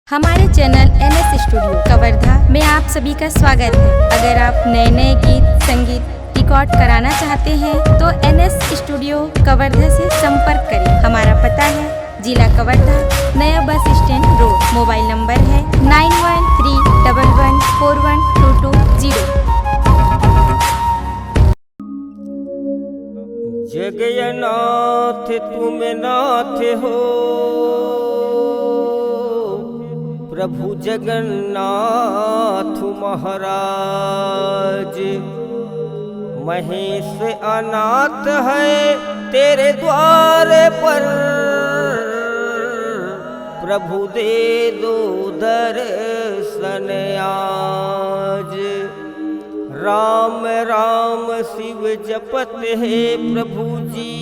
हमारे channel NS studio Kawardha में आप सभी का स्वागत है। अगर आप नए नए गीत संगीत रिकॉर्ड कराना चाहते हैं तो NS स्टूडियो कवर्धा से संपर्क करें। हमारा पता है जिला कवर्धा, नया bus stand road. Mobile number है 9131141220। जगन्नाथ तुम नाथ हो, प्रभु जगन्नाथ महाराज। महेश अनाथ है तेरे द्वार पर, प्रभु दे दो दर्शन आज। राम राम शिव जपत है प्रभु जी,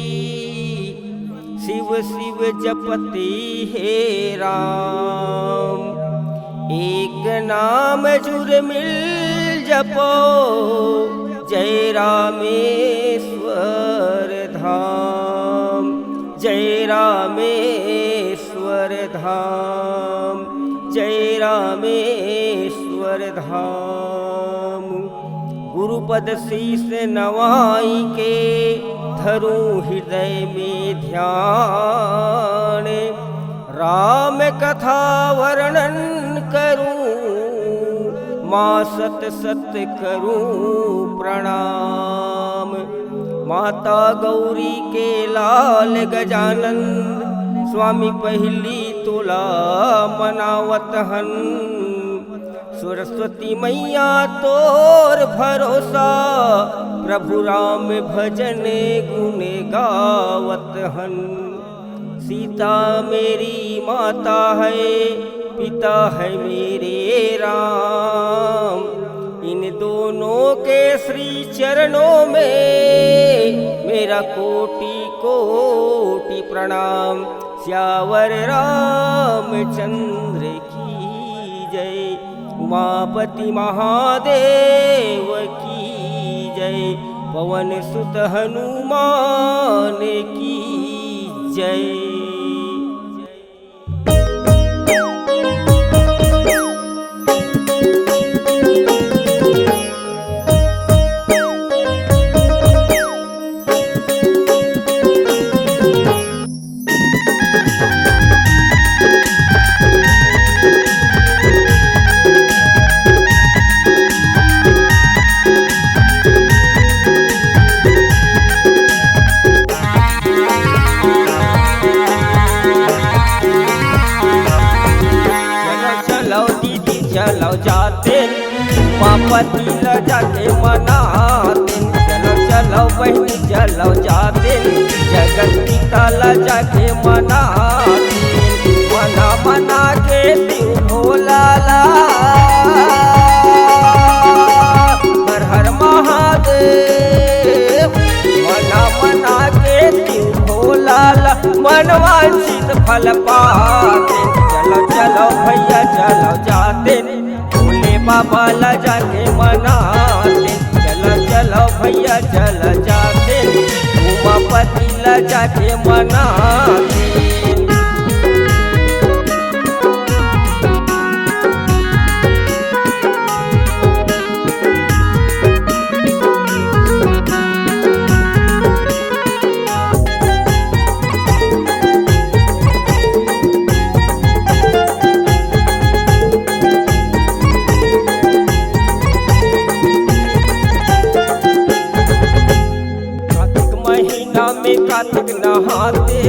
शिव शिव जपति है राम। एक नाम जुर मिल जपो, जय रामेश्वर धाम, जय रामेश्वर धाम, जय रामेश्वर धाम। गुरुपद शीस नवाई के धरूं हृदय में ध्यान। राम कथा वर्णन करूं, माँ सत सत करूं प्रणाम। माता गौरी के लाल गजानन, स्वामी पहली तोला मनावत हन। सरस्वती मैया तोर भरोसा, प्रभु राम भजन गुण गावत हन। सीता मेरी माता है, पिता है मेरे राम। इन दोनों के श्री चरणों में मेरा कोटि कोटि प्रणाम। श्यावर रामचंद्र की जय, उमापति महादेव की जय, पवन सुत हनुमान की जय। चलो जाते उमापति ल जाके मनाते। चलो चलो बहन चलो जाते, जगत पिता ल जाके मनाते। मना मना के शिव भोला ला, हर हर महादेव। मना मना के शिव भोला ला, मनवांछित फल पाते। चलो चलो भैया चलो जाते, भोले बाबा ला जाके मनाते। चलो चलो भैया चलो जाते, उमापति ला जाके मनाते। कार्तिक नहाते,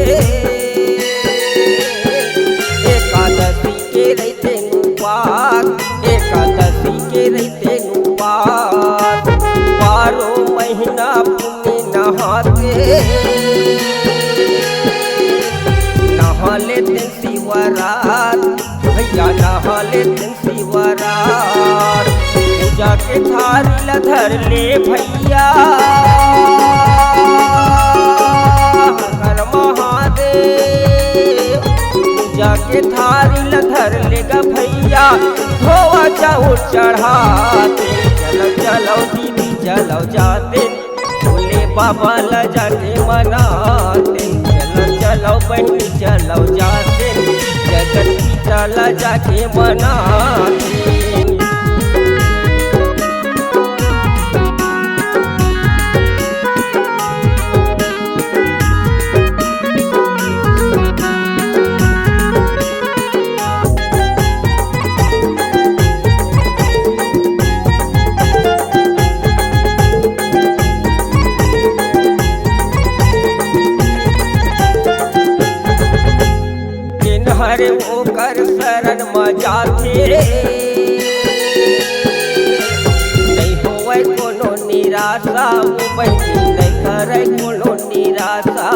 एकादशी के रहते नुपात, एकादशी के रहते नुपात। 12 महीना पुण्य नहाते, नहा लेते शिवरात भैया, नहा लेते शिवरात। पूजा के थारी ल धर ले भैया, जाके थारी ल धर लेगा भैया, धोआ चाउर चढ़ाते। चलो चलो दीदी चलो जाते, भोले बाबा ल जाके मनाते। चलो चलो बहनी चलो जाते, जगत पिता ला जाके मनाते। हर ओकर शरण में जाथे नहीं होवे कोनो निराशा, वो बहनी नहीं करे कोनो निराशा।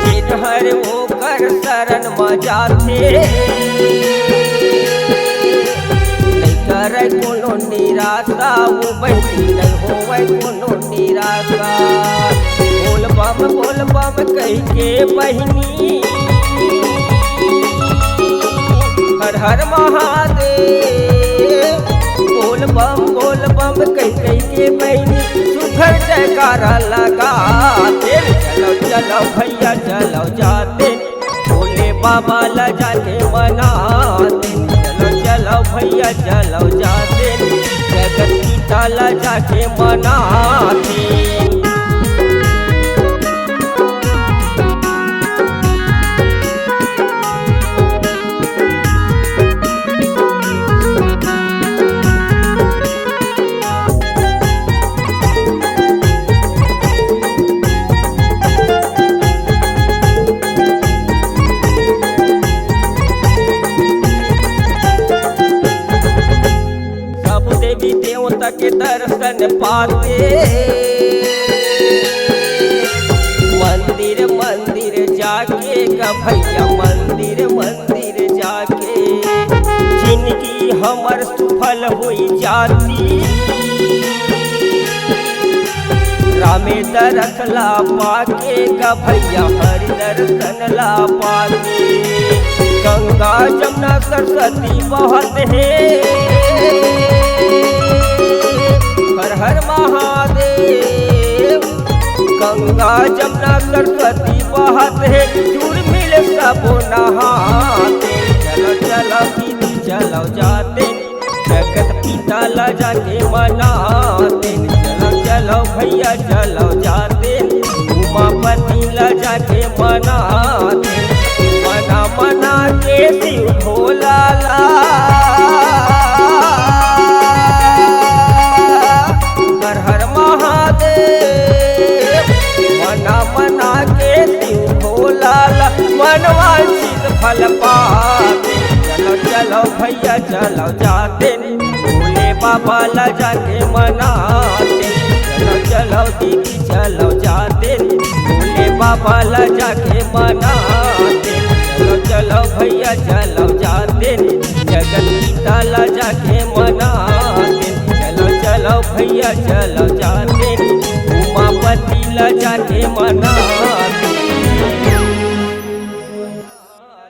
जिन हर ओकर शरण में जाथे नहीं करे कोनो निराशा, वो बहनी नहीं होवे कोनो निराशा। बोल बम कह के बहनी हर हर महादेव। बोल बम कह के बहनी सुखर जयकारा लगा। चलो चलो भैया चलो जाते, भोले बाबा ला जाके मनाते। चलो चलो भैया चलो जाते, जगत पिता ला जाके मनाते। देवी देवता के दर्शन पाते, मंदिर मंदिर जाके गा भैया मंदिर जाके जिंदगी हमर सफल हुई जाती। रामे दरस ला पाके गा भैया हरि दर्शन ला पाके। गंगा जमुना सरस्वती बहत है, हर हर महादेव। गंगा जमुना सरस्वती बहत है, जुड़ मिल सब नहाते। चलो चलो दीदी चलो जाते, जगत पिता ला जाके मनाते। चलो चलो भैया चलो जाते, उमापति ला जाके मनाते। मना के शिव भोला ला हर हर महादेव। मना के शिव भोला ला मनवांछित फल पाते। चलो चलो भैया चलो जाते, भोले बाबा ला जाके मनाते। चलो चलो दीदी चलो जाते, भोले बाबा ला जाके मनाते। चलो चलो भैया चलो जाते, जगत पिता ला जाके मनाते। चलो चलो भैया चलो जाते, उमापति ला जाके मनाते।